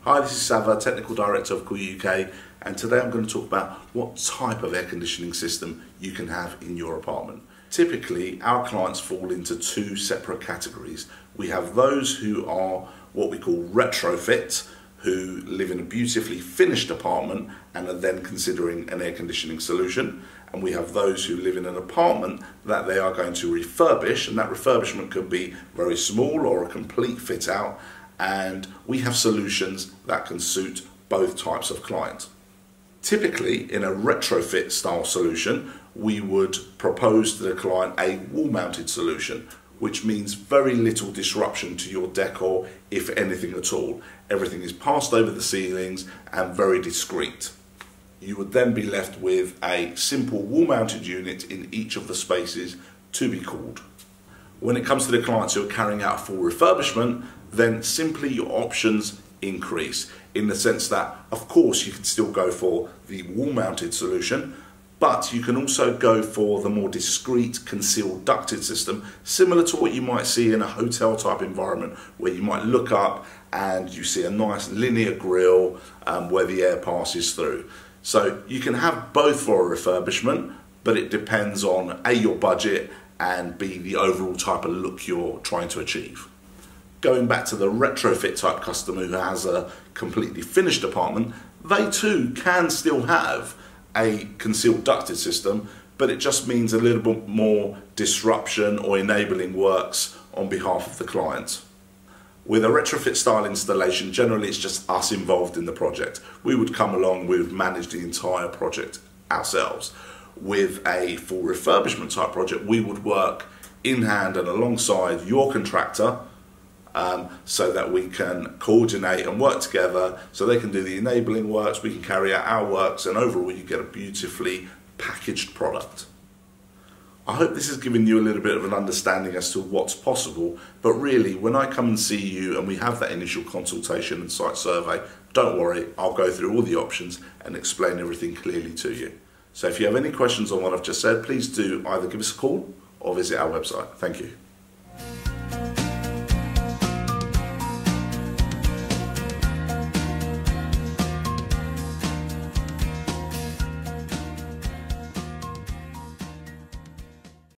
Hi, this is Savva, Technical Director of Cool UK, and today I'm going to talk about what type of air conditioning system you can have in your apartment. Typically, our clients fall into two separate categories. We have those who are what we call retrofit, who live in a beautifully finished apartment and are then considering an air conditioning solution. And we have those who live in an apartment that they are going to refurbish, and that refurbishment could be very small or a complete fit out. And we have solutions that can suit both types of client. Typically, in a retrofit style solution, we would propose to the client a wall-mounted solution, which means very little disruption to your decor, if anything at all. Everything is passed over the ceilings and very discreet. You would then be left with a simple wall-mounted unit in each of the spaces to be cooled. When it comes to the clients who are carrying out a full refurbishment, then simply your options increase, in the sense that, of course, you can still go for the wall-mounted solution, but you can also go for the more discreet concealed ducted system, similar to what you might see in a hotel type environment, where you might look up and you see a nice linear grille where the air passes through. So you can have both for a refurbishment, but it depends on A, your budget, and B, the overall type of look you're trying to achieve. Going back to the retrofit type customer who has a completely finished apartment, they too can still have a concealed ducted system, but it just means a little bit more disruption or enabling works on behalf of the client. With a retrofit style installation, generally it's just us involved in the project. We would come along, we would manage the entire project ourselves. With a full refurbishment type project, we would work in hand and alongside your contractor, so that we can coordinate and work together, so they can do the enabling works, we can carry out our works, and overall you get a beautifully packaged product. I hope this has given you a little bit of an understanding as to what's possible, but really when I come and see you and we have that initial consultation and site survey, don't worry, I'll go through all the options and explain everything clearly to you. So if you have any questions on what I've just said, please do either give us a call or visit our website. Thank you.